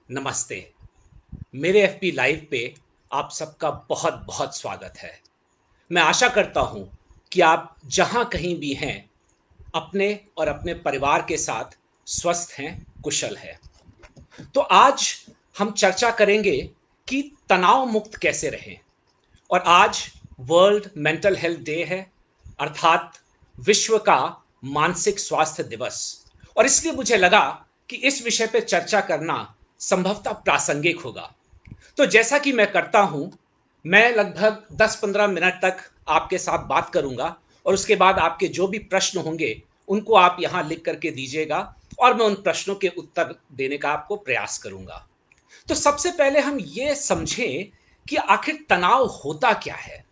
नमस्ते। मेरे FP live पे आप सबका बहुत बहुत स्वागत है। मैं आशा करता हूं कि आप जहां कहीं भी हैं, अपने और अपने परिवार के साथ स्वस्थ हैं, कुशल हैं। तो आज हम चर्चा करेंगे कि तनाव मुक्त कैसे रहें। और आज वर्ल्ड मेंटल हेल्थ डे है, अर्थात विश्व का मानसिक स्वास्थ्य दिवस। और इसलिए मुझे लगा कि इस विषय पर चर्चा करना संभवतः प्रासंगिक होगा। तो जैसा कि मैं करता हूं, मैं लगभग 10-15 मिनट तक आपके साथ बात करूंगा और उसके बाद आपके जो भी प्रश्न होंगे उनको आप यहां लिख करके दीजिएगा और मैं उन प्रश्नों के उत्तर देने का आपको प्रयास करूंगा। तो सबसे पहले हम ये समझें कि आखिर तनाव होता क्या है।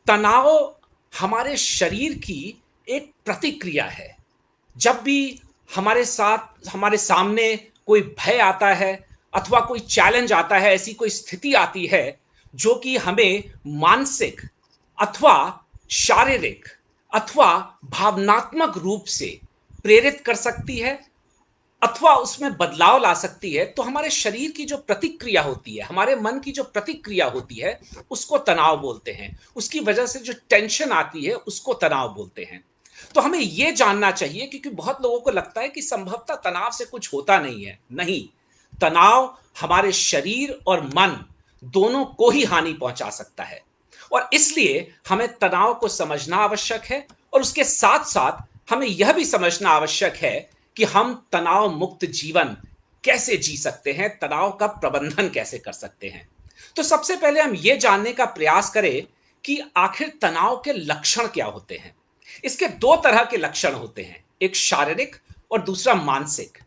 तनाव हमारे शरीर की एक प्रतिक्रिया है। जब भी हमारे सामने कोई भय आता है अथवा कोई चैलेंज आता है, ऐसी कोई स्थिति आती है जो कि हमें मानसिक अथवा शारीरिक अथवा भावनात्मक रूप से प्रेरित कर सकती है अथवा उसमें बदलाव ला सकती है, तो हमारे शरीर की जो प्रतिक्रिया होती है, हमारे मन की जो प्रतिक्रिया होती है, उसको तनाव बोलते हैं। उसकी वजह से जो टेंशन आती है उसको तनाव बोलते हैं। तो हमें यह जानना चाहिए, क्योंकि बहुत लोगों को लगता है कि संभवतः तनाव से कुछ होता नहीं है। नहीं, तनाव हमारे शरीर और मन दोनों को ही हानि पहुंचा सकता है। और इसलिए हमें तनाव को समझना आवश्यक है और उसके साथ साथ हमें यह भी समझना आवश्यक है कि हम तनाव मुक्त जीवन कैसे जी सकते हैं, तनाव का प्रबंधन कैसे कर सकते हैं। तो सबसे पहले हम यह जानने का प्रयास करें कि आखिर तनाव के लक्षण क्या होते हैं। इसके दो तरह के लक्षण होते हैं, एक शारीरिक और दूसरा मानसिक।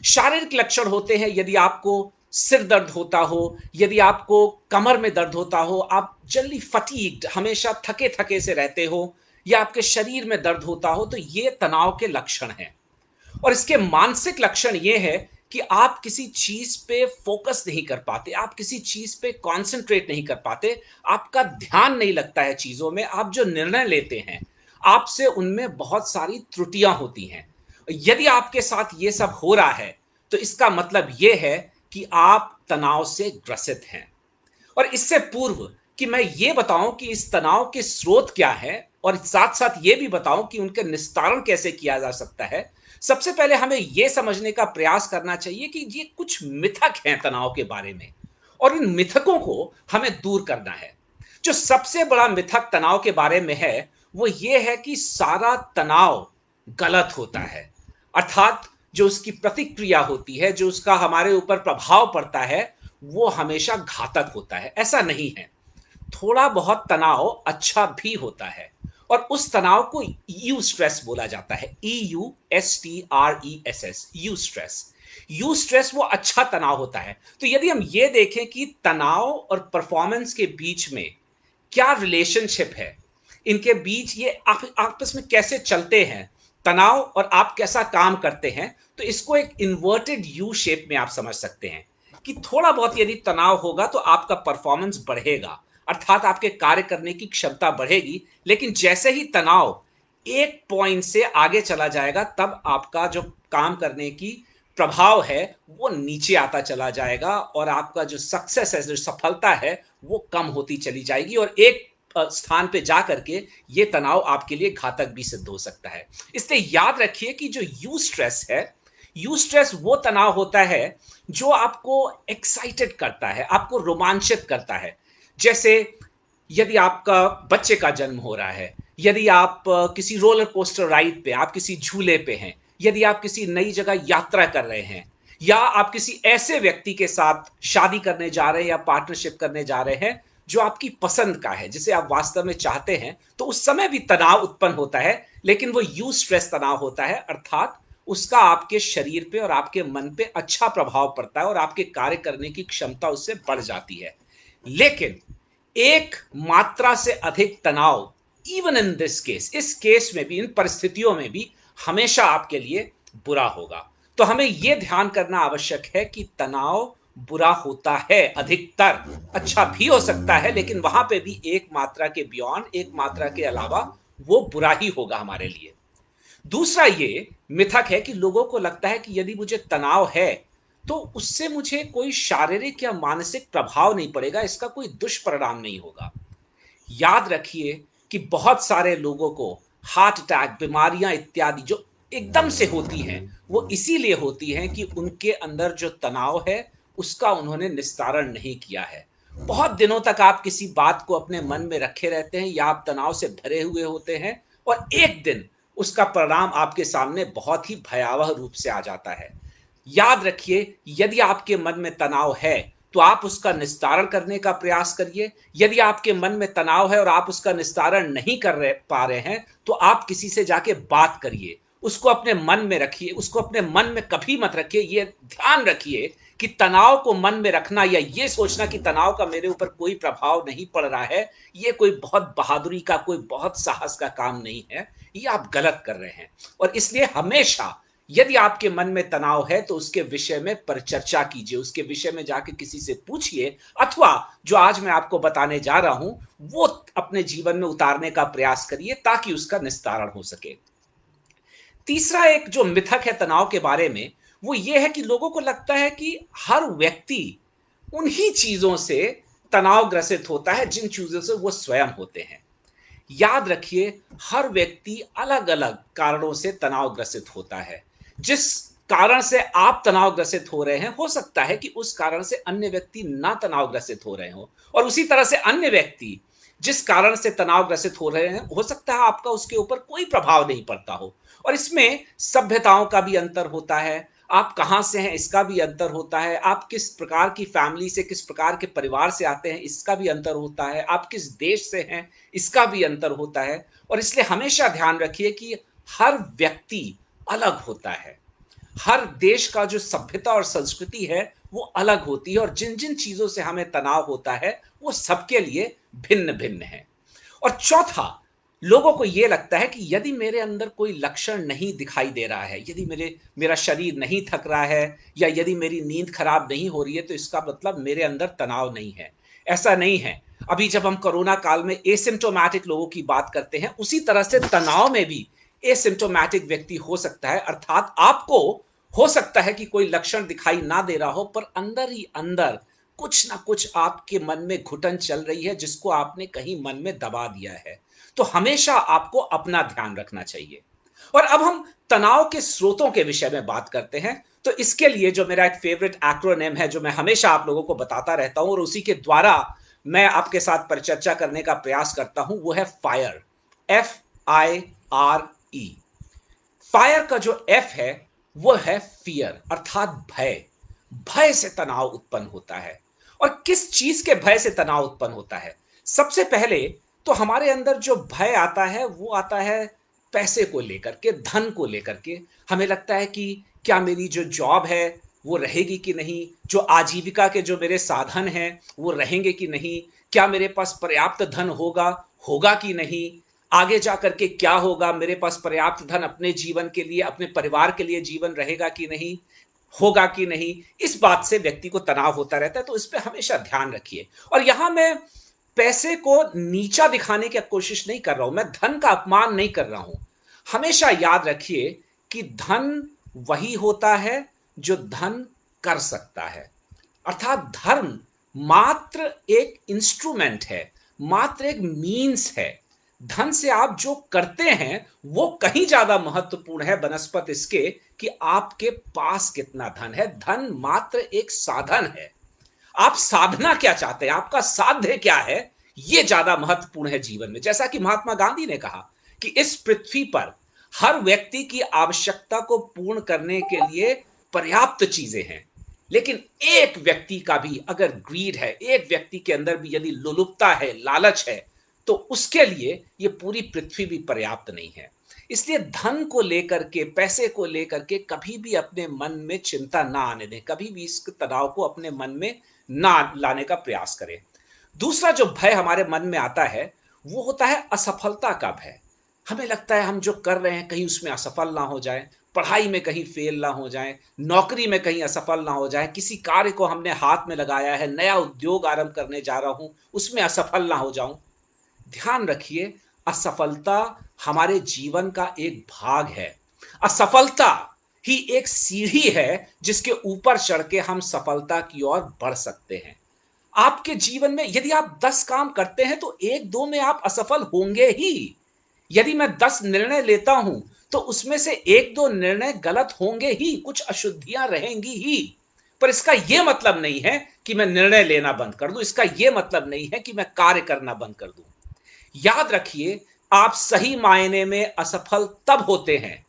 शारीरिक लक्षण होते हैं यदि आपको सिर दर्द होता हो, यदि आपको कमर में दर्द होता हो, आप जल्दी फटीग्ड, हमेशा थके थके से रहते हो, या आपके शरीर में दर्द होता हो, तो ये तनाव के लक्षण हैं। और इसके मानसिक लक्षण ये है कि आप किसी चीज पे फोकस नहीं कर पाते, आप किसी चीज पे कंसंट्रेट नहीं कर पाते, आपका ध्यान नहीं लगता है चीजों में, आप जो निर्णय लेते हैं आपसे उनमें बहुत सारी त्रुटियां होती हैं। यदि आपके साथ ये सब हो रहा है तो इसका मतलब यह है कि आप तनाव से ग्रसित हैं। और इससे पूर्व कि मैं ये बताऊं कि इस तनाव के स्रोत क्या है और साथ साथ ये भी बताऊं कि उनका निस्तारण कैसे किया जा सकता है, सबसे पहले हमें यह समझने का प्रयास करना चाहिए कि ये कुछ मिथक हैं तनाव के बारे में और इन मिथकों को हमें दूर करना है। जो सबसे बड़ा मिथक तनाव के बारे में है वो ये है कि सारा तनाव गलत होता है, अर्थात जो उसकी प्रतिक्रिया होती है, जो उसका हमारे ऊपर प्रभाव पड़ता है, वो हमेशा घातक होता है। ऐसा नहीं है। थोड़ा बहुत तनाव अच्छा भी होता है और उस तनाव को यू स्ट्रेस बोला जाता है। EUSTRESS, you stress. You stress वो अच्छा तनाव होता है। तो यदि हम ये देखें कि तनाव और परफॉर्मेंस के बीच में क्या रिलेशनशिप है, इनके बीच ये आपस में कैसे चलते हैं, तनाव और आप कैसा काम करते हैं, तो इसको एक इन्वर्टेड यू शेप में आप समझ सकते हैं कि थोड़ा बहुत यदि तनाव होगा तो आपका परफॉर्मेंस बढ़ेगा, अर्थात आपके कार्य करने की क्षमता बढ़ेगी। लेकिन जैसे ही तनाव एक पॉइंट से आगे चला जाएगा तब आपका जो काम करने की प्रभाव है वो नीचे आता चला जाएगा और आपका जो सक्सेस है, जो सफलता है, वो कम होती चली जाएगी और एक स्थान पे जा करके ये तनाव आपके लिए घातक भी सिद्ध हो सकता है। इसलिए याद रखिए कि जो यू स्ट्रेस है, यू स्ट्रेस वो तनाव होता है जो आपको एक्साइटेड करता है, आपको रोमांचित करता है। जैसे यदि आपका बच्चे का जन्म हो रहा है, यदि आप किसी रोलर कोस्टर राइड पे, आप किसी झूले पे हैं, यदि आप किसी नई जगह यात्रा कर रहे हैं, या आप किसी ऐसे व्यक्ति के साथ शादी करने जा रहे हैं या पार्टनरशिप करने जा रहे हैं जो आपकी पसंद का है, जिसे आप वास्तव में चाहते हैं, तो उस समय भी तनाव उत्पन्न होता है। लेकिन वो यू स्ट्रेस तनाव होता है, अर्थात उसका आपके शरीर पे और आपके मन पे अच्छा प्रभाव पड़ता है और आपके कार्य करने की क्षमता उससे बढ़ जाती है। लेकिन एक मात्रा से अधिक तनाव, इवन इन दिस केस, इस केस में भी, इन परिस्थितियों में भी हमेशा आपके लिए बुरा होगा। तो हमें यह ध्यान करना आवश्यक है कि तनाव बुरा होता है, अधिकतर अच्छा भी हो सकता है, लेकिन वहां पे भी एक मात्रा के बियॉन्ड, एक मात्रा के अलावा वो बुरा ही होगा हमारे लिए। दूसरा ये मिथक है कि लोगों को लगता है कि यदि मुझे तनाव है तो उससे मुझे कोई शारीरिक या मानसिक प्रभाव नहीं पड़ेगा, इसका कोई दुष्परिणाम नहीं होगा। याद रखिए कि बहुत सारे लोगों को हार्ट अटैक, बीमारियां इत्यादि जो एकदम से होती हैं, वो इसीलिए होती हैं कि उनके अंदर जो तनाव है, उसका उन्होंने निस्तारण नहीं किया है। बहुत दिनों तक आप किसी बात को अपने मन में रखे रहते हैं या आप तनाव से भरे हुए होते हैं और एक दिन उसका परिणाम आपके सामने बहुत ही भयावह रूप से आ जाता है। याद रखिए, यदि आपके मन में तनाव है, तो आप उसका निस्तारण करने का प्रयास करिए। यदि आपके मन में तनाव है और आप उसका निस्तारण नहीं कर रहे पा रहे हैं, तो आप किसी से जाके बात करिए। उसको अपने मन में रखिए, उसको अपने मन में कभी मत रखिए। ये ध्यान रखिए कि तनाव को मन में रखना या ये सोचना कि तनाव का मेरे ऊपर कोई प्रभाव नहीं पड़ रहा है, ये कोई बहुत बहादुरी का, कोई बहुत साहस का काम नहीं है। ये आप गलत कर रहे हैं। और इसलिए हमेशा यदि आपके मन में तनाव है तो उसके विषय में परिचर्चा कीजिए, उसके विषय में जाके किसी से पूछिए, अथवा जो आज मैं आपको बताने जा रहा हूं वो अपने जीवन में उतारने का प्रयास करिए ताकि उसका निस्तारण हो सके। तीसरा एक जो मिथक है तनाव के बारे में, वो ये है कि लोगों को लगता है कि हर व्यक्ति उन्हीं चीजों से तनाव ग्रसित होता है जिन चीजों से वो स्वयं होते हैं। याद रखिए, हर व्यक्ति अलग अलग कारणों से तनावग्रसित होता है। जिस कारण से आप तनावग्रसित हो रहे हैं, हो सकता है कि उस कारण से अन्य व्यक्ति ना तनावग्रसित हो रहे हो, और उसी तरह से अन्य व्यक्ति जिस कारण से तनावग्रसित हो रहे हैं, हो सकता है आपका उसके ऊपर कोई प्रभाव नहीं पड़ता हो। और इसमें सभ्यताओं का भी अंतर होता है, आप कहाँ से हैं इसका भी अंतर होता है, आप किस प्रकार की फैमिली से, किस प्रकार के परिवार से आते हैं इसका भी अंतर होता है, आप किस देश से हैं इसका भी अंतर होता है। और इसलिए हमेशा ध्यान रखिए कि हर व्यक्ति अलग होता है। हर देश का जो सभ्यता और संस्कृति है वो अलग होती है, और जिन जिन चीजों से हमें तनाव होता है वो सबके लिए भिन्न भिन्न है। और चौथा, लोगों को यह लगता है कि यदि मेरे अंदर कोई लक्षण नहीं दिखाई दे रहा है, यदि मेरा शरीर नहीं थक रहा है, या यदि मेरी नींद खराब नहीं हो रही है, तो इसका मतलब मेरे अंदर तनाव नहीं है। ऐसा नहीं है। अभी जब हम कोरोना काल में एसिम्प्टोमेटिक लोगों की बात करते हैं, उसी तरह से तनाव में भी एसिम्प्टोमेटिक व्यक्ति हो सकता है, अर्थात आपको हो सकता है कि कोई लक्षण दिखाई ना दे रहा हो, पर अंदर ही अंदर कुछ ना कुछ आपके मन में घुटन चल रही है जिसको आपने कहीं मन में दबा दिया है। तो हमेशा आपको अपना ध्यान रखना चाहिए। और अब हम तनाव के स्रोतों के विषय में बात करते हैं। तो इसके लिए जो मेरा एक फेवरेट एक्रोनिम है, जो मैं हमेशा आप लोगों को बताता रहता हूं और उसी के द्वारा मैं आपके साथ परिचर्चा करने का प्रयास करता हूं, वो है फायर। FIRE। फायर का जो एफ है वो है फियर, अर्थात भय। भय से तनाव उत्पन्न होता है। और किस चीज के भय से तनाव उत्पन्न होता है? सबसे पहले तो हमारे अंदर जो भय आता है वो आता है पैसे को लेकर के, धन को लेकर के। हमें लगता है कि क्या मेरी जो जॉब है वो रहेगी कि नहीं, जो आजीविका के जो मेरे साधन हैं वो रहेंगे कि नहीं, क्या मेरे पास पर्याप्त धन होगा होगा कि नहीं, आगे जा करके क्या होगा, मेरे पास पर्याप्त धन अपने जीवन के लिए, अपने परिवार के लिए जीवन रहेगा कि नहीं, होगा कि नहीं। इस बात से व्यक्ति को तनाव होता रहता है, तो इस पे हमेशा ध्यान रखिए। और यहां मैं पैसे को नीचा दिखाने की कोशिश नहीं कर रहा हूं, मैं धन का अपमान नहीं कर रहा हूं। हमेशा याद रखिए कि धन वही होता है जो धन कर सकता है। अर्थात धर्म मात्र एक इंस्ट्रूमेंट है, मात्र एक मीन्स है। धन से आप जो करते हैं वो कहीं ज्यादा महत्वपूर्ण है बनस्पत इसके कि आपके पास कितना धन है। धन मात्र एक साधन है। आप साधना क्या चाहते हैं, आपका साध्य क्या है, यह ज्यादा महत्वपूर्ण है जीवन में। जैसा कि महात्मा गांधी ने कहा कि इस पृथ्वी पर हर व्यक्ति की आवश्यकता को पूर्ण करने के लिए पर्याप्त चीजें हैं, लेकिन एक व्यक्ति का भी अगर ग्रीड है, एक व्यक्ति के अंदर भी यदि लोलुपता है, लालच है, तो उसके लिए यह पूरी पृथ्वी भी पर्याप्त नहीं है। इसलिए धन को लेकर के, पैसे को लेकर के कभी भी अपने मन में चिंता ना आने दें, कभी भी इस तनाव को अपने मन में ना लाने का प्रयास करें। दूसरा जो भय हमारे मन में आता है वो होता है असफलता का भय। हमें लगता है हम जो कर रहे हैं कहीं उसमें असफल ना हो जाए, पढ़ाई में कहीं फेल ना हो जाए, नौकरी में कहीं असफल ना हो जाए, किसी कार्य को हमने हाथ में लगाया है, नया उद्योग आरंभ करने जा रहा हूं, उसमें असफल ना हो जाऊं। ध्यान रखिए, असफलता हमारे जीवन का एक भाग है। असफलता ही एक सीढ़ी है जिसके ऊपर चढ़ के हम सफलता की ओर बढ़ सकते हैं। आपके जीवन में यदि आप 10 काम करते हैं तो 1-2 में आप असफल होंगे ही। यदि मैं 10 निर्णय लेता हूं तो उसमें से 1-2 निर्णय गलत होंगे ही, कुछ अशुद्धियां रहेंगी ही। पर इसका यह मतलब नहीं है कि मैं निर्णय लेना बंद कर दूं, इसका यह मतलब नहीं है कि मैं कार्य करना बंद कर दूं। याद रखिए, आप सही मायने में असफल तब होते हैं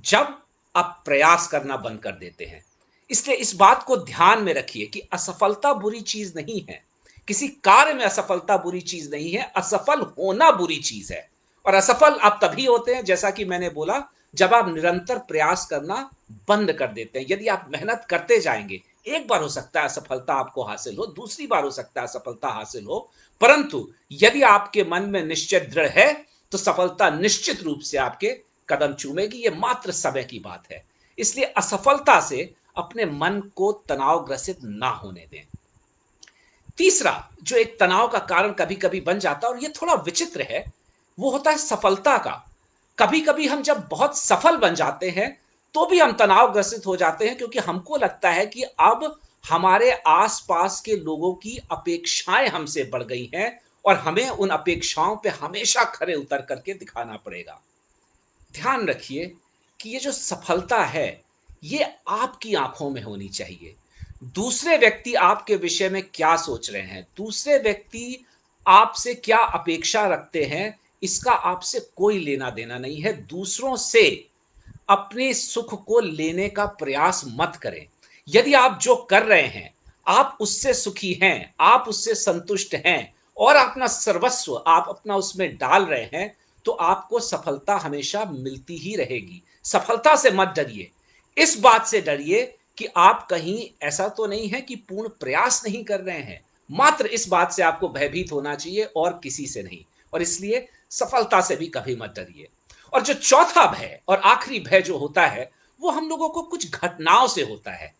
जब आप प्रयास करना बंद कर देते हैं। इसलिए इस बात को ध्यान में रखिए कि असफलता बुरी चीज नहीं है। किसी कार्य में असफलता बुरी चीज नहीं है, असफल होना बुरी चीज है। और असफल आप तभी होते हैं, जैसा कि मैंने बोला, जब आप निरंतर प्रयास करना बंद कर देते हैं। यदि आप मेहनत करते जाएंगे, एक बार हो सकता है असफलता आपको हासिल हो, दूसरी बार हो सकता है असफलता हासिल हो, परंतु यदि आपके मन में निश्चय दृढ़ है तो सफलता निश्चित रूप से आपके कदम चूमेगी। यह मात्र समय की बात है। इसलिए असफलता से अपने मन को तनावग्रसित ना होने दें। तीसरा जो एक तनाव का कारण कभी कभी बन जाता है, और यह थोड़ा विचित्र है, वो होता है सफलता का। कभी कभी हम जब बहुत सफल बन जाते हैं तो भी हम तनावग्रसित हो जाते हैं, क्योंकि हमको लगता है कि अब हमारे आसपास के लोगों की अपेक्षाएं हमसे बढ़ गई हैं और हमें उन अपेक्षाओं पे हमेशा खरे उतर करके दिखाना पड़ेगा। ध्यान रखिए कि ये जो सफलता है, ये आपकी आंखों में होनी चाहिए। दूसरे व्यक्ति आपके विषय में क्या सोच रहे हैं, दूसरे व्यक्ति आपसे क्या अपेक्षा रखते हैं, इसका आपसे कोई लेना देना नहीं है। दूसरों से अपने सुख को लेने का प्रयास मत करें। यदि आप जो कर रहे हैं, आप उससे सुखी हैं, आप उससे संतुष्ट हैं और अपना सर्वस्व आप अपना उसमें डाल रहे हैं, तो आपको सफलता हमेशा मिलती ही रहेगी। सफलता से मत डरिए, इस बात से डरिए कि आप कहीं ऐसा तो नहीं है कि पूर्ण प्रयास नहीं कर रहे हैं। मात्र इस बात से आपको भयभीत होना चाहिए और किसी से नहीं। और इसलिए सफलता से भी कभी मत डरिए। और जो चौथा भय और आखिरी भय जो होता है, वो हम लोगों को कुछ घटनाओं से होता है।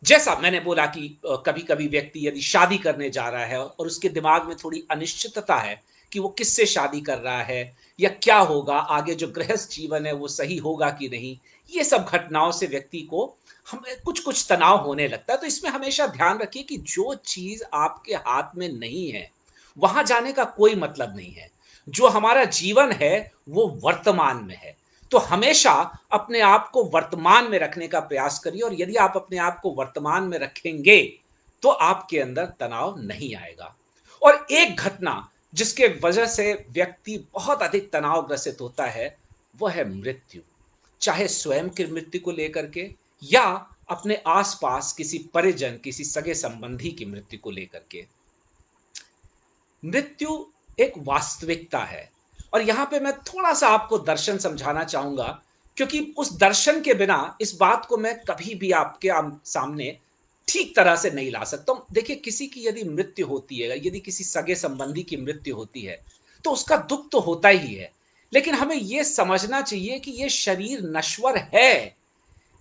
जैसा मैंने बोला कि कभी कभी व्यक्ति यदि शादी करने जा रहा है और उसके दिमाग में थोड़ी अनिश्चितता है कि वो किससे शादी कर रहा है या क्या होगा आगे, जो गृहस्थ जीवन है वो सही होगा कि नहीं, ये सब घटनाओं से व्यक्ति को हमें कुछ कुछ तनाव होने लगता है। तो इसमें हमेशा ध्यान रखिए कि जो चीज आपके हाथ में नहीं है, वहां जाने का कोई मतलब नहीं है। जो हमारा जीवन है वो वर्तमान में है। तो हमेशा अपने आप को वर्तमान में रखने का प्रयास करिए, और यदि आप अपने आप को वर्तमान में रखेंगे तो आपके अंदर तनाव नहीं आएगा। और एक घटना जिसके वजह से व्यक्ति बहुत अधिक तनावग्रसित होता है, वह है मृत्यु। चाहे स्वयं की मृत्यु को लेकर के या अपने आसपास किसी परिजन, किसी सगे संबंधी की मृत्यु को लेकर के। मृत्यु एक वास्तविकता है। और यहां पे मैं थोड़ा सा आपको दर्शन समझाना चाहूंगा, क्योंकि उस दर्शन के बिना इस बात को मैं कभी भी आपके सामने ठीक तरह से नहीं ला सकता हूं। देखिए, किसी की यदि मृत्यु होती है, यदि किसी सगे संबंधी की मृत्यु होती है, तो उसका दुख तो होता ही है। लेकिन हमें यह समझना चाहिए कि यह शरीर नश्वर है,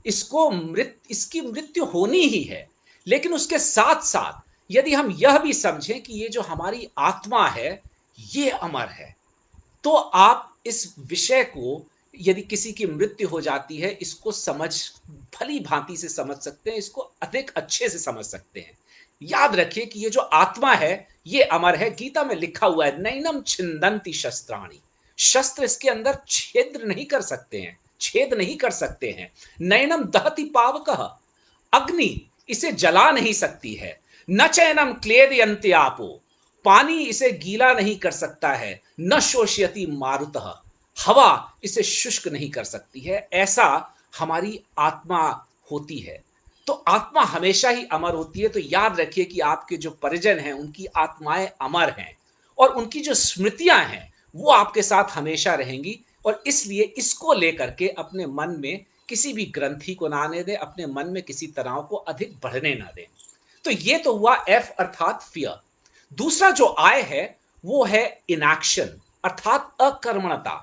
इसकी मृत्यु होनी ही है। लेकिन उसके साथ साथ यदि हम यह भी समझें कि ये जो हमारी आत्मा है, ये अमर है, तो आप इस विषय को, यदि किसी की मृत्यु हो जाती है, इसको समझ भली भांति से समझ सकते हैं, इसको अधिक अच्छे से समझ सकते हैं। याद रखिए कि ये जो आत्मा है, ये अमर है। गीता में लिखा हुआ है, नैनम छिंदंती शस्त्राणि। शस्त्र इसके अंदर छेद नहीं कर सकते हैं, छेद नहीं कर सकते हैं। नैनम दहति पावकः, अग्नि इसे जला नहीं सकती है। न चैनम क्लेदयन्ति आपो, पानी इसे गीला नहीं कर सकता है। न शोषयति मारुतः, हवा इसे शुष्क नहीं कर सकती है। ऐसा हमारी आत्मा होती है। तो आत्मा हमेशा ही अमर होती है। तो याद रखिए कि आपके जो परिजन हैं, उनकी आत्माएं अमर हैं और उनकी जो स्मृतियां हैं वो आपके साथ हमेशा रहेंगी। और इसलिए इसको लेकर के अपने मन में किसी भी ग्रंथि को ना आने दें, अपने मन में किसी तनाव को अधिक बढ़ने ना दें। तो ये तो हुआ एफ अर्थात फियर। दूसरा जो आय है वो है इनएक्शन अर्थात अकर्मणता।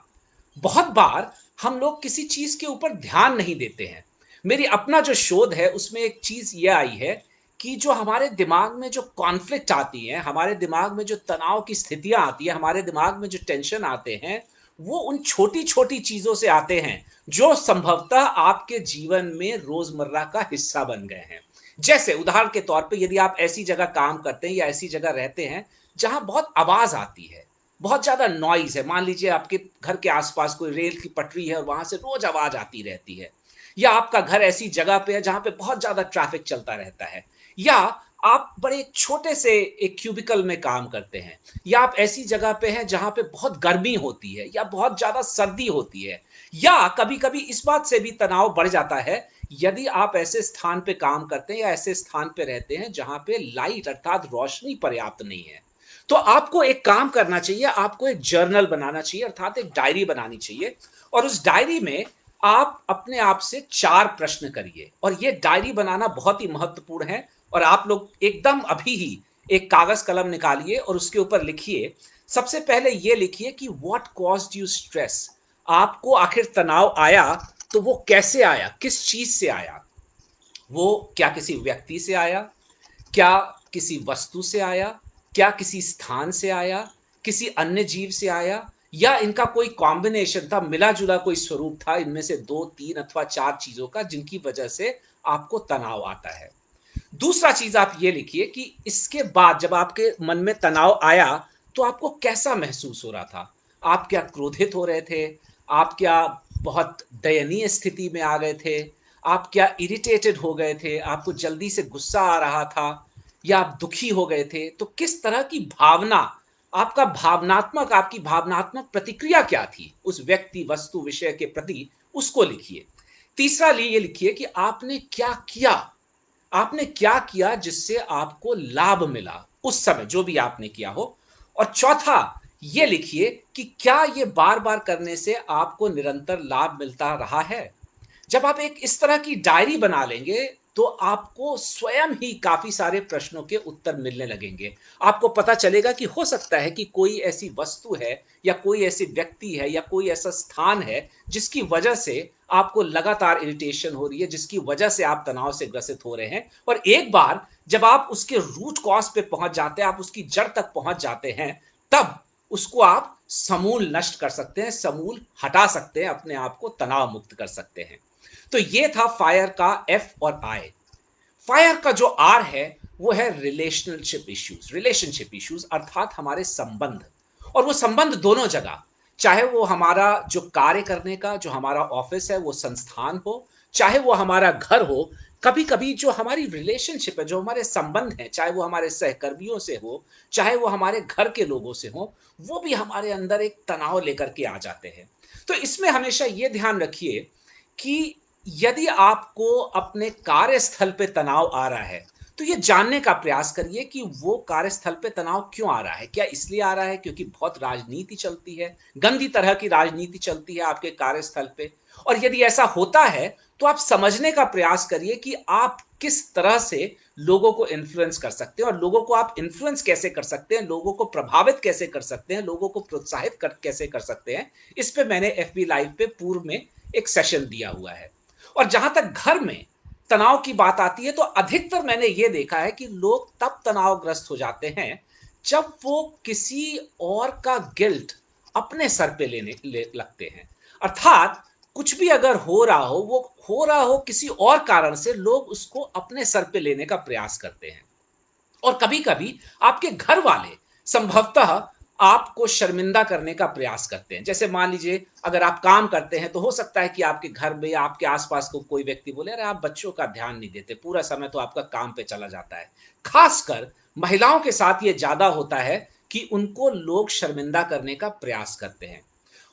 बहुत बार हम लोग किसी चीज के ऊपर ध्यान नहीं देते हैं। मेरी अपना जो शोध है उसमें एक चीज ये आई है कि जो हमारे दिमाग में जो कॉन्फ्लिक्ट आती है, हमारे दिमाग में जो तनाव की स्थितियां आती है, हमारे दिमाग में जो टेंशन आते हैं, वो उन छोटी-छोटी चीज़ों से आते हैं, जो संभवतः आपके जीवन में रोज़मर्रा का हिस्सा बन गए हैं। जैसे उदाहरण के तौर पे यदि आप ऐसी जगह काम करते हैं या ऐसी जगह रहते हैं, जहाँ बहुत आवाज़ आती है, बहुत ज़्यादा नॉइज़ है। मान लीजिए आपके घर के आस-पास कोई रेल की पटरी है और वहाँ से रोज़ आवाज़ आती रहती है। या आपका घर ऐसी जगह पे है जहाँ पे बहुत ज़्यादा ट्रैफ़िक चलता रहता है। या आप बड़े एक छोटे से एक क्यूबिकल में काम करते हैं। या आप ऐसी जगह पे हैं जहाँ पे बहुत गर्मी होती है या बहुत ज़्यादा सर्दी होती है। या कभी-कभी इस बात से भी तनाव बढ़ जाता है, यदि आप ऐसे स्थान पे काम करते हैं या ऐसे स्थान पे रहते हैं जहाँ पे लाइट अर्थात रोशनी पर्याप्त नहीं है। तो आपको एक काम करना चाहिए, आपको एक जर्नल बनाना चाहिए अर्थात एक डायरी बनानी चाहिए और उस डायरी में आप अपने आप से 4 प्रश्न करिए और ये डायरी बनाना बहुत ही महत्वपूर्ण है और आप लोग एकदम अभी ही एक कागज़ कलम निकालिए और उसके ऊपर लिखिए। सबसे पहले ये लिखिए कि व्हाट कॉज़्ड यू स्ट्रेस? आपको आखिर तनाव आया, तो वो कैसे आया? किस चीज़ से आया? वो क्या किसी व्यक्ति से आया? क्या किसी वस्तु से आया? क्या किसी स्थान से आया? किसी अन्य जीव से आया? या इनका कोई कॉम्बिनेशन था, मिला-जुला कोई स्वरूप था इनमें से 2, 3 अथवा 4 चीज़ों का जिनकी वजह से आपको तनाव आता है। दूसरा चीज़ आप ये लिखिए कि इसके बाद जब आपके मन में तनाव आया, तो आपको कैसा महसूस हो रहा था? आप क्या क्रोधित हो रहे थे? आप क्या बहुत दयनीय स्थिति में आ गए थे? आप क्या इरिटेटेड हो गए थे? आपको जल्दी से गुस्सा आ रहा था? या आप दुखी हो गए थे? तो किस तरह की भावना, आपकी भावनात्मक प्रतिक्रिया क्या थी उस व्यक्ति, वस्तु, विषय के प्रति, उसको लिखिए। तीसरा ये लिखिए कि आपने क्या किया जिससे आपको लाभ मिला उस समय जो भी आपने किया हो। और चौथा ये लिखिए कि क्या ये बार बार करने से आपको निरंतर लाभ मिलता रहा है। जब आप एक इस तरह की डायरी बना लेंगे, तो आपको स्वयं ही काफ़ी सारे प्रश्नों के उत्तर मिलने लगेंगे। आपको पता चलेगा कि हो सकता है कि कोई ऐसी वस्तु है या कोई ऐसी व्यक्ति है या कोई ऐसा स्थान है, जिसकी वजह से आपको लगातार इरिटेशन हो रही है, जिसकी वजह से आप तनाव से ग्रसित हो रहे हैं। और एक बार जब आप उसके रूट कॉज़ पे पहुँच जाते हैं, आप उसकी जड़ तक पहुँच जाते हैं, तब उसको आप समूल नष्ट कर सकते हैं, समूल हटा सकते हैं, अपने आप को तनाव मुक्त कर सकते हैं। तो ये था फायर का एफ और आई। फायर का जो आर है, वो है रिलेशनशिप इश्यूज अर्थात हमारे संबंध। और वो संबंध दोनों जगह, चाहे वो हमारा जो कार्य करने का जो हमारा ऑफिस है वो संस्थान हो, चाहे वो हमारा घर हो। कभी कभी जो हमारी रिलेशनशिप है, जो हमारे संबंध है, चाहे वो हमारे सहकर्मियों से हो, चाहे वो हमारे घर के लोगों से हो, वो भी हमारे अंदर एक तनाव लेकर के आ जाते हैं। तो इसमें हमेशा ये ध्यान रखिए कि यदि आपको अपने कार्यस्थल पे तनाव आ रहा है, तो ये जानने का प्रयास करिए कि वो कार्यस्थल पे तनाव क्यों आ रहा है। क्या इसलिए आ रहा है क्योंकि बहुत राजनीति चलती है, गंदी तरह की राजनीति चलती है आपके कार्यस्थल पे? और यदि ऐसा होता है, तो आप समझने का प्रयास करिए कि आप किस तरह से लोगों को इन्फ्लुएंस कर सकते हैं और लोगों को आप इन्फ्लुएंस कैसे कर सकते हैं, लोगों को प्रभावित कैसे कर सकते हैं, लोगों को प्रोत्साहित कैसे कर सकते हैं। इस पे मैंने एफबी लाइव पे पूर्व में एक सेशन दिया हुआ है। और जहां तक घर में तनाव की बात आती है, तो अधिकतर मैंने यह देखा है कि लोग तब तनावग्रस्त हो जाते हैं जब वो किसी और का गिल्ट अपने सर पे लगते हैं। अर्थात कुछ भी अगर हो रहा हो, वो हो रहा हो किसी और कारण से, लोग उसको अपने सर पे लेने का प्रयास करते हैं। और कभी-कभी आपके घर वाले संभवतः आपको शर्मिंदा करने का प्रयास करते हैं। जैसे मान लीजिए अगर आप काम करते हैं, तो हो सकता है कि आपके घर में या आपके आस-पास को कोई व्यक्ति बोले, "अरे! आप बच्चों का ध्यान नहीं देते, पूरा समय तो आपका काम पे चला जाता है।" ख़ासकर महिलाओं के साथ ये ज़्यादा होता है कि उनको लोग शर्मिंदा करने का प्रयास करते हैं।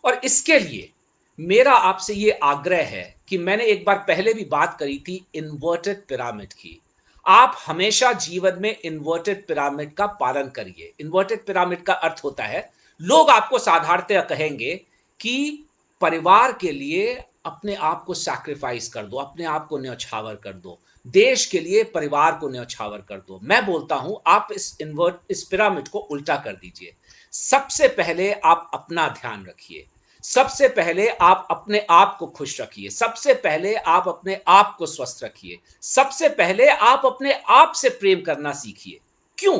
और इसके लिए मेरा आपसे ये आग्रह है कि मैंने एक बार पहले भी बात करी थी इन्वर्टेड पिरामिड की। आप हमेशा जीवन में इन्वर्टेड पिरामिड का पालन करिए। इन्वर्टेड पिरामिड का अर्थ होता है, लोग आपको साधारणतः कहेंगे कि परिवार के लिए अपने आप को सैक्रिफाइस कर दो, अपने आप को न्यौछावर कर दो, देश के लिए परिवार को न्यौछावर कर दो। मैं बोलता हूं आप इस पिरामिड को उल्टा कर दीजिए। सबसे पहले आप अपना ध्यान रखिए, सबसे पहले आप अपने आप को खुश रखिए, सबसे पहले आप अपने आप को स्वस्थ रखिए, सबसे पहले आप अपने आप से प्रेम करना सीखिए। क्यों?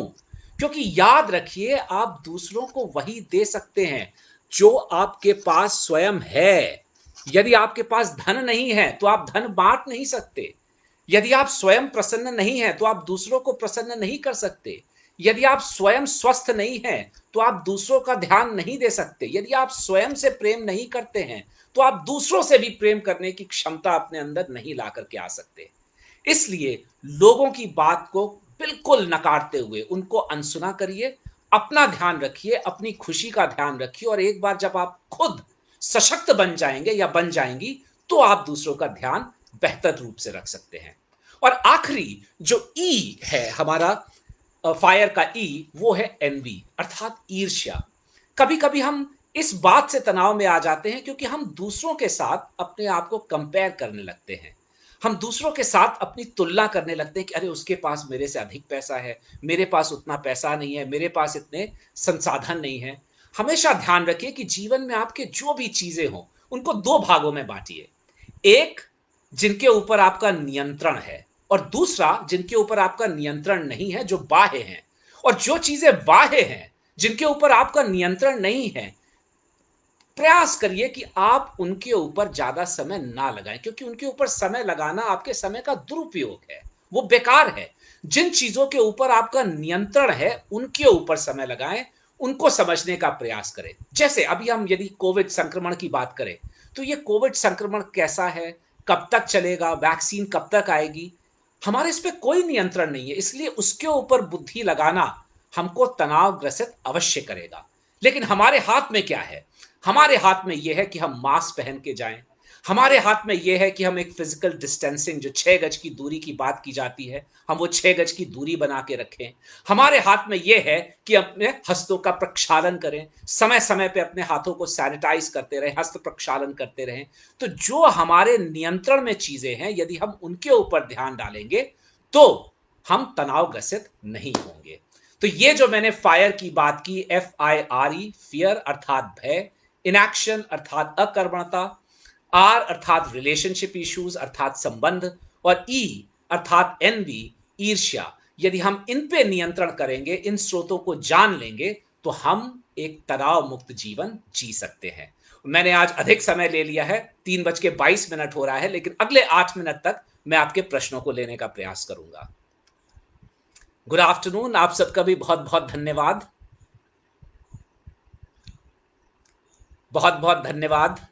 क्योंकि याद रखिए, आप दूसरों को वही दे सकते हैं, जो आपके पास स्वयं है। यदि आपके पास धन नहीं है तो आप धन बांट नहीं सकते। यदि आप स्वयं प्रसन्न नहीं हैं तो आप दूसरों को प्रसन्न नहीं कर सकते। यदि आप स्वयं स्वस्थ नहीं हैं तो आप दूसरों का ध्यान नहीं दे सकते। यदि आप स्वयं से प्रेम नहीं करते हैं तो आप दूसरों से भी प्रेम करने की क्षमता अपने अंदर नहीं ला करके आ सकते। इसलिए लोगों की बात को बिल्कुल नकारते हुए उनको अनसुना करिए, अपना ध्यान रखिए, अपनी खुशी का ध्यान रखिए, और एक बार जब आप खुद सशक्त बन जाएंगे या बन जाएंगी तो आप दूसरों का ध्यान बेहतर रूप से रख सकते हैं। और आखिरी जो ई है हमारा, फायर का ई, वो है एनवी अर्थात ईर्ष्या। कभी कभी हम इस बात से तनाव में आ जाते हैं क्योंकि हम दूसरों के साथ अपने आप को कंपेयर करने लगते हैं। हम दूसरों के साथ अपनी तुलना करने लगते हैं कि अरे उसके पास मेरे से अधिक पैसा है, मेरे पास उतना पैसा नहीं है, मेरे पास इतने संसाधन नहीं है। हमेशा ध्यान रखिए कि जीवन में आपके जो भी चीजें हों उनको दो भागों में बांटिए। एक, जिनके ऊपर आपका नियंत्रण है, और दूसरा जिनके ऊपर आपका नियंत्रण नहीं है, जो बाह्य हैं। और जो चीजें बाह्य हैं, जिनके ऊपर आपका नियंत्रण नहीं है, प्रयास करिए कि आप उनके ऊपर ज्यादा समय ना लगाएं, क्योंकि उनके ऊपर समय लगाना आपके समय का दुरुपयोग है, वो बेकार है। जिन चीजों के ऊपर आपका नियंत्रण है उनके ऊपर समय लगाएं, उनको समझने का प्रयास करें। जैसे अभी हम यदि कोविड संक्रमण की बात करें, तो ये कोविड संक्रमण कैसा है, कब तक चलेगा, वैक्सीन कब तक आएगी, हमारे इस पे कोई नियंत्रण नहीं है। इसलिए उसके ऊपर बुद्धि लगाना हमको तनावग्रसित अवश्य करेगा। लेकिन हमारे हाथ में क्या है? हमारे हाथ में यह है कि हम मास्क पहन के जाएं। हमारे हाथ में यह है कि हम एक फिजिकल डिस्टेंसिंग, जो 6 गज की दूरी की बात की जाती है, हम वो 6 गज की दूरी बना के रखें। हमारे हाथ में यह है कि अपने हस्तों का प्रक्षालन करें, समय समय पे अपने हाथों को सैनिटाइज करते रहें, हस्त प्रक्षालन करते रहें। तो जो हमारे नियंत्रण में चीजें हैं, यदि हम उनके ऊपर ध्यान डालेंगे तो हम तनावग्रसित नहीं होंगे। तो ये जो मैंने फायर की बात की, FIRE, फियर अर्थात भय, इनएक्शन अर्थात अकर्मणता, आर अर्थात रिलेशनशिप इश्यूज अर्थात संबंध, और ई अर्थात एनवी, ईर्ष्या, यदि हम इन पे नियंत्रण करेंगे, इन स्रोतों को जान लेंगे, तो हम एक तनाव मुक्त जीवन जी सकते हैं। मैंने आज अधिक समय ले लिया है, 3:22 हो रहा है, लेकिन अगले 8 मिनट तक मैं आपके प्रश्नों को लेने का प्रयास करूंगा। गुड आफ्टरनून, आप सबका भी बहुत बहुत धन्यवाद। बहुत बहुत धन्यवाद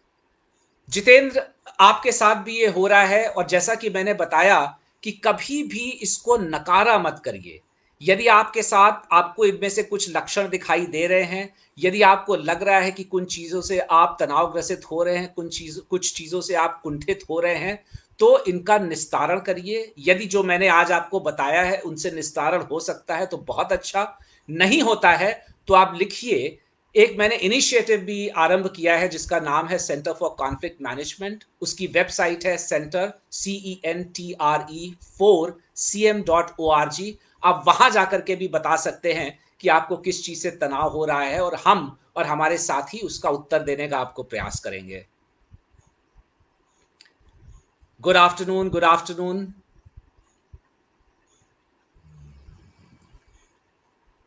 जितेंद्र, आपके साथ भी ये हो रहा है। और जैसा कि मैंने बताया कि कभी भी इसको नकारा मत करिए। यदि आपके साथ आपको इनमें से कुछ लक्षण दिखाई दे रहे हैं, यदि आपको लग रहा है कि कुछ चीजों से आप तनावग्रसित हो रहे हैं, कुछ चीजों से आप कुंठित हो रहे हैं, तो इनका निस्तारण करिए। यदि जो मैंने आज आपको बताया है उनसे निस्तारण हो सकता है तो बहुत अच्छा, नहीं होता है तो आप लिखिए। एक मैंने इनिशिएटिव भी आरंभ किया है जिसका नाम है सेंटर फॉर कॉन्फ्लिक्ट मैनेजमेंट। उसकी वेबसाइट है सेंटर, CENTRE 4CM.org। आप वहां जाकर के भी बता सकते हैं कि आपको किस चीज से तनाव हो रहा है, और हम और हमारे साथी उसका उत्तर देने का आपको प्रयास करेंगे। Good afternoon, good afternoon.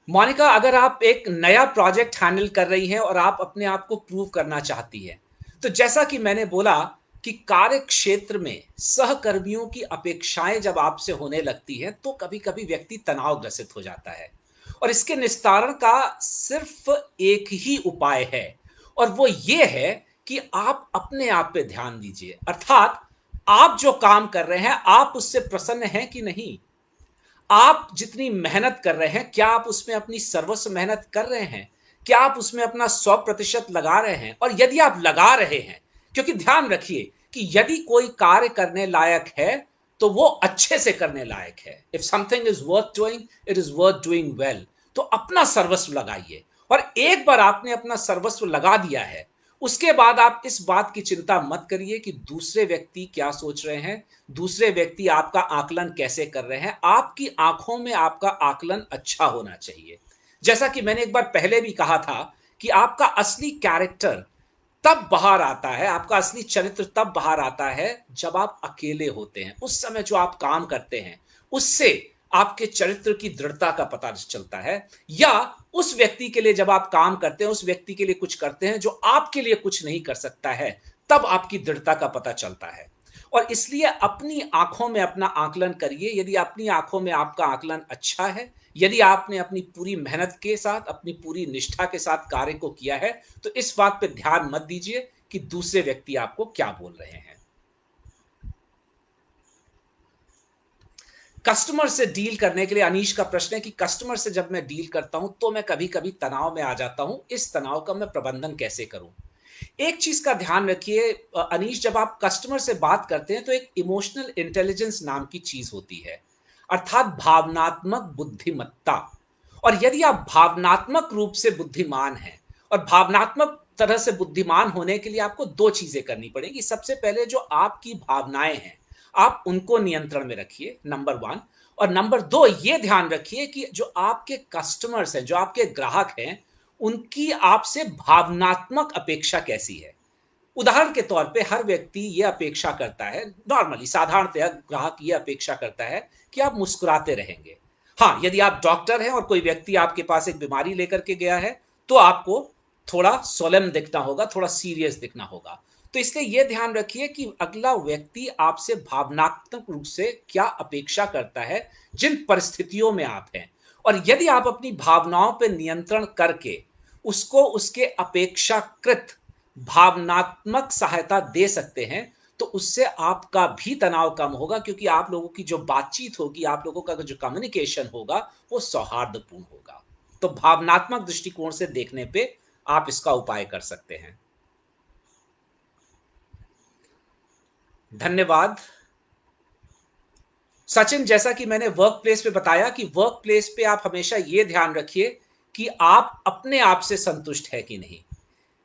Monika, अगर आप एक नया प्रोजेक्ट हैंडल कर रही हैं और आप अपने आप को प्रूव करना चाहती हैं, तो जैसा कि मैंने बोला कि कार्य क्षेत्र में सहकर्मियों की अपेक्षाएं जब आपसे होने लगती हैं तो कभी कभी व्यक्ति तनावग्रसित हो जाता है। और इसके निस्तारण का सिर्फ एक ही उपाय है, और वो ये है कि आप अपने आप पे ध्यान दीजिए। अर्थात आप जो काम कर रहे हैं, आप उससे प्रसन्न हैं कि नहीं? आप जितनी मेहनत कर रहे हैं, क्या आप उसमें अपनी सर्वस्व मेहनत कर रहे हैं? क्या आप उसमें अपना 100% लगा रहे हैं? और यदि आप लगा रहे हैं, क्योंकि ध्यान रखिए कि यदि कोई कार्य करने लायक है तो वो अच्छे से करने लायक है। If something is worth doing, it is worth doing well. तो अपना सर्वस्व लगाइए। और एक बार आपने अपना सर्वस्व लगा दिया है, उसके बाद आप इस बात की चिंता मत करिए कि दूसरे व्यक्ति क्या सोच रहे हैं, दूसरे व्यक्ति आपका आकलन कैसे कर रहे हैं। आपकी आंखों में आपका आकलन अच्छा होना चाहिए। जैसा कि मैंने एक बार पहले भी कहा था कि आपका असली कैरेक्टर तब बाहर आता है, आपका असली चरित्र तब बाहर आता है जब आप अकेले होते हैं। उस समय जो आप काम करते हैं, उससे आपके चरित्र की दृढ़ता का पता चलता है। या उस व्यक्ति के लिए जब आप काम करते हैं, उस व्यक्ति के लिए कुछ करते हैं जो आपके लिए कुछ नहीं कर सकता है, तब आपकी दृढ़ता का पता चलता है। और इसलिए अपनी आंखों में अपना आकलन करिए। यदि अपनी आंखों में आपका आकलन अच्छा है, यदि आपने अपनी पूरी मेहनत के साथ, अपनी पूरी निष्ठा के साथ कार्य को किया है, तो इस बात पे ध्यान मत दीजिए कि दूसरे व्यक्ति आपको क्या बोल रहे हैं। कस्टमर से डील करने के लिए अनीश का प्रश्न है कि कस्टमर से जब मैं डील करता हूं तो मैं कभी-कभी तनाव में आ जाता हूं। इस तनाव का मैं प्रबंधन कैसे करूं? एक चीज का ध्यान रखिए अनीश, जब आप कस्टमर से बात करते हैं तो एक इमोशनल इंटेलिजेंस नाम की चीज होती है, अर्थात भावनात्मक बुद्धिमत्ता। और यदि आप भावनात्मक रूप से बुद्धिमान हैं, और भावनात्मक तरह से बुद्धिमान होने के लिए आपको दो चीजें करनी पड़ेगी। सबसे पहले जो आपकी भावनाएं हैं, आप उनको नियंत्रण में रखिए, नंबर वन। और नंबर दो, ये ध्यान रखिए कि जो आपके कस्टमर्स हैं, जो आपके ग्राहक हैं, उनकी आपसे भावनात्मक अपेक्षा कैसी है। उदाहरण के तौर पे हर व्यक्ति ये अपेक्षा करता है, नॉर्मली साधारणतया ग्राहक ये अपेक्षा करता है कि आप मुस्कुराते रहेंगे। हाँ, यदि आप डॉक्टर हैं और कोई व्यक्ति आपके पास एक बीमारी लेकर के गया है, तो आपको थोड़ा सोलेम दिखना होगा, थोड़ा सीरियस दिखना होगा। तो इसलिए यह ध्यान रखिए कि अगला व्यक्ति आपसे भावनात्मक रूप से क्या अपेक्षा करता है, जिन परिस्थितियों में आप हैं। और यदि आप अपनी भावनाओं पर नियंत्रण करके उसको उसके अपेक्षाकृत भावनात्मक सहायता दे सकते हैं, तो उससे आपका भी तनाव कम होगा, क्योंकि आप लोगों की जो बातचीत होगी, आप लोगों का जो कम्युनिकेशन होगा, वो सौहार्दपूर्ण होगा। तो भावनात्मक दृष्टिकोण से देखने पे आप इसका उपाय कर सकते हैं। धन्यवाद। सचिन, जैसा कि मैंने वर्क प्लेस पे बताया कि वर्क प्लेस पे आप हमेशा ये ध्यान रखिए कि आप अपने आप से संतुष्ट है कि नहीं।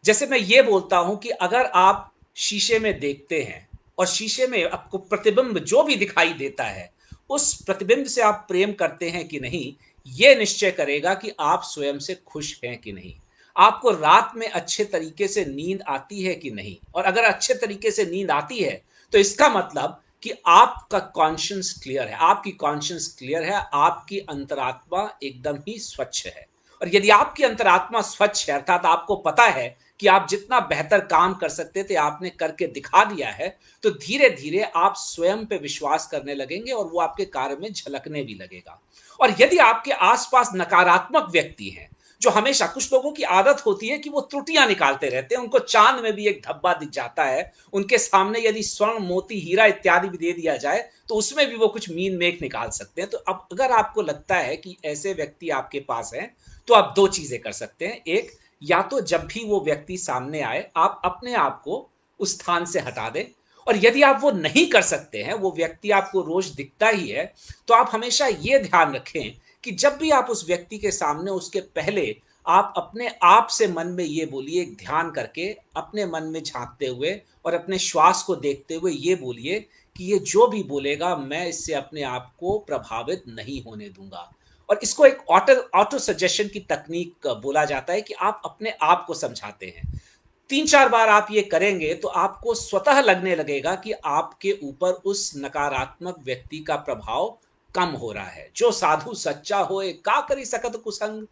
जैसे मैं ये बोलता हूं कि अगर आप शीशे में देखते हैं और शीशे में आपको प्रतिबिंब जो भी दिखाई देता है, उस प्रतिबिंब से आप प्रेम करते हैं कि नहीं, यह निश्चय करेगा कि आप स्वयं से खुश हैं कि नहीं। आपको रात में अच्छे तरीके से नींद आती है कि नहीं, और अगर अच्छे तरीके से नींद आती है, तो इसका मतलब कि आपका कॉन्शियस क्लियर है, आपकी कॉन्शियस क्लियर है, आपकी अंतरात्मा एकदम ही स्वच्छ है। और यदि आपकी अंतरात्मा स्वच्छ है, अर्थात आपको पता है कि आप जितना बेहतर काम कर सकते थे आपने करके दिखा दिया है, तो धीरे धीरे आप स्वयं पे विश्वास करने लगेंगे और वो आपके कार्य में झलकने भी लगेगा। और यदि आपके आसपास नकारात्मक व्यक्ति हैं, जो हमेशा, कुछ लोगों की आदत होती है कि वो त्रुटियां निकालते रहते हैं, उनको चांद में भी एक धब्बा दिख जाता है, उनके सामने यदि स्वर्ण मोती हीरा इत्यादि भी दे दिया जाए तो उसमें भी वो कुछ मीन मेख निकाल सकते हैं। तो अब अगर आपको लगता है कि ऐसे व्यक्ति आपके पास हैं, तो आप दो चीजें कर सकते हैं। एक, या तो जब भी वो व्यक्ति सामने आए आप अपने आप को उस स्थान से हटा दें। और यदि आप वो नहीं कर सकते हैं, वो व्यक्ति आपको रोज दिखता ही है, तो आप हमेशा ये ध्यान रखें कि जब भी आप उस व्यक्ति के सामने, उसके पहले आप अपने आप से मन में ये बोलिए, ध्यान करके अपने मन में झांकते हुए और अपने श्वास को देखते हुए ये बोलिए कि ये जो भी बोलेगा मैं इससे अपने आप को प्रभावित नहीं होने दूंगा। और इसको एक ऑटो ऑटो सजेशन की तकनीक बोला जाता है कि आप अपने आप को समझाते हैं। 3-4 बार आप ये करेंगे तो आपको स्वतः लगने लगेगा कि आपके ऊपर उस नकारात्मक व्यक्ति का प्रभाव कम हो रहा है। जो साधु सच्चा होए का करी सकत कुसंग,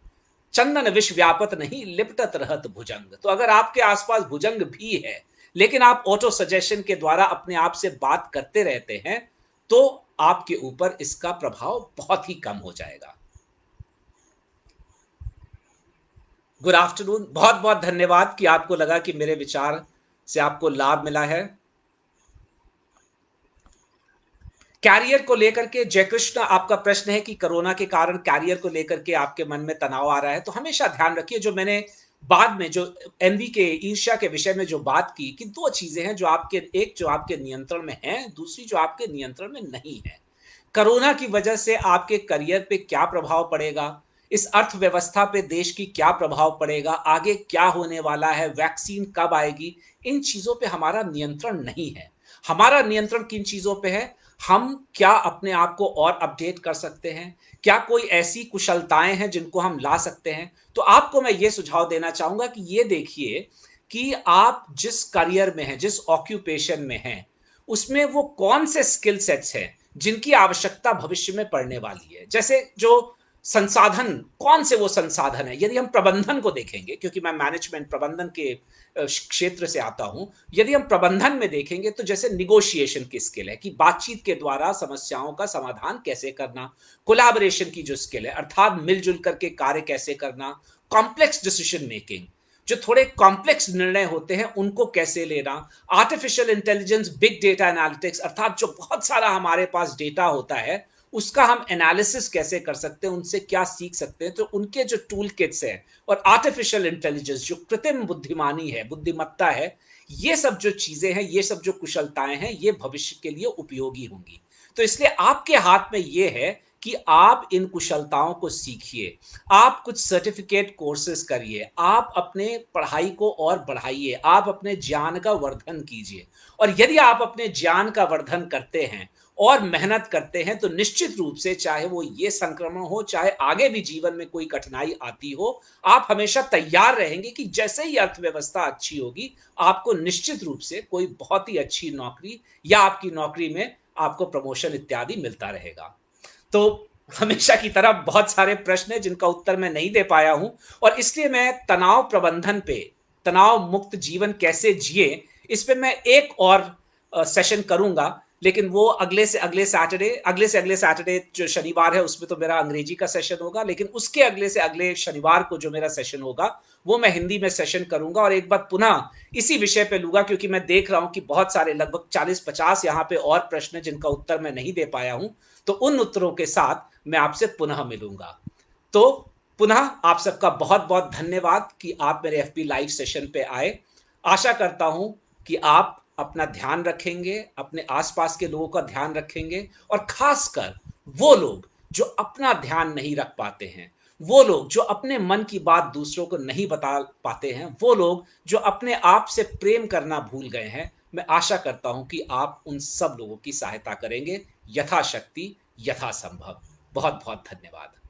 चंदन विष व्यापत नहीं लिपटत रहत भुजंग। तो अगर आपके आसपास भुजंग भी है, लेकिन आप ऑटो सजेशन के द्वारा अपने आप से बात करते रहते हैं, तो आपके ऊपर इसका प्रभाव बहुत ही कम हो जाएगा। Good afternoon. बहुत बहुत धन्यवाद कि आपको लगा कि मेरे विचार से आपको लाभ मिला है। कैरियर को लेकर के जयकृष्ण, आपका प्रश्न है कि कोरोना के कारण कैरियर को लेकर के आपके मन में तनाव आ रहा है, तो हमेशा ध्यान रखिए, जो मैंने बाद में जो एनवी के, ईर्ष्या के विषय में जो बात की, कि दो चीजें हैं जो आपके, एक जो आपके नियंत्रण में है, दूसरी जो आपके नियंत्रण में नहीं है। कोरोना की वजह से आपके करियर पे क्या प्रभाव पड़ेगा, इस अर्थव्यवस्था पे देश की क्या प्रभाव पड़ेगा, आगे क्या होने वाला है, वैक्सीन कब आएगी, इन चीजों पे हमारा नियंत्रण नहीं है। हमारा नियंत्रण किन चीजों पे है? हम क्या अपने आप को और अपडेट कर सकते हैं, क्या कोई ऐसी कुशलताएं हैं जिनको हम ला सकते हैं। तो आपको मैं ये सुझाव देना चाहूंगा कि ये देखिए कि आप जिस करियर में हैं, जिस ऑक्यूपेशन में हैं, उसमें वो कौन से स्किल सेट्स हैं जिनकी आवश्यकता भविष्य में पड़ने वाली है। जैसे जो संसाधन कौन से वो संसाधन है? यदि हम प्रबंधन को देखेंगे, क्योंकि मैं मैनेजमेंट प्रबंधन के क्षेत्र से आता हूं, यदि हम प्रबंधन में देखेंगे तो जैसे निगोशिएशन की स्किल है कि बातचीत के द्वारा समस्याओं का समाधान कैसे करना, कोलैबोरेशन की जो स्किल है अर्थात मिलजुल करके कार्य कैसे करना, कॉम्प्लेक्स डिसीजन मेकिंग, जो थोड़े कॉम्प्लेक्स निर्णय होते हैं उनको कैसे लेना, artificial intelligence, big data analytics अर्थात जो बहुत सारा हमारे पास डेटा होता है उसका हम एनालिसिस कैसे कर सकते हैं, उनसे क्या सीख सकते हैं, तो उनके जो टूल किट्स हैं और आर्टिफिशियल इंटेलिजेंस जो कृत्रिम बुद्धिमानी है, बुद्धिमत्ता है, ये सब जो चीजें हैं, ये सब जो कुशलताएं हैं, ये भविष्य के लिए उपयोगी होंगी। तो इसलिए आपके हाथ में ये है कि आप इन कुशलताओं को सीखिए, आप कुछ सर्टिफिकेट कोर्सेज करिए, आप अपने पढ़ाई को और बढ़ाइए, आप अपने ज्ञान का वर्धन कीजिए। और यदि आप अपने ज्ञान का वर्धन करते हैं और मेहनत करते हैं तो निश्चित रूप से चाहे वो ये संक्रमण हो, चाहे आगे भी जीवन में कोई कठिनाई आती हो, आप हमेशा तैयार रहेंगे कि जैसे ही अर्थव्यवस्था अच्छी होगी, आपको निश्चित रूप से कोई बहुत ही अच्छी नौकरी या आपकी नौकरी में आपको प्रमोशन इत्यादि मिलता रहेगा। तो हमेशा की तरह बहुत सारे प्रश्न हैं जिनका उत्तर मैं नहीं दे पाया हूं, और इसलिए मैं तनाव प्रबंधन पे, तनाव मुक्त जीवन कैसे जिए, इस पे मैं एक और सेशन करूंगा। लेकिन वो अगले से अगले सैटरडे जो शनिवार है उसमें तो मेरा अंग्रेजी का सेशन होगा, लेकिन उसके अगले से अगले शनिवार को जो मेरा सेशन होगा वो मैं हिंदी में सेशन करूंगा और एक बार पुनः इसी विषय पे लूंगा, क्योंकि मैं देख रहा हूं कि बहुत सारे लगभग 40-50 यहाँ पे और प्रश्न हैं जिनका उत्तर मैं नहीं दे पाया हूं। तो उन उत्तरों के साथ मैं आपसे पुनः मिलूंगा। तो पुनः आप सबका बहुत बहुत धन्यवाद कि आप मेरे एफपी लाइव सेशन पे आए। आशा करता हूं कि आप अपना ध्यान रखेंगे, अपने आसपास के लोगों का ध्यान रखेंगे, और खासकर वो लोग जो अपना ध्यान नहीं रख पाते हैं, वो लोग जो अपने मन की बात दूसरों को नहीं बता पाते हैं, वो लोग जो अपने आप से प्रेम करना भूल गए हैं, मैं आशा करता हूं कि आप उन सब लोगों की सहायता करेंगे यथाशक्ति, यथासंभव। बहुत बहुत धन्यवाद।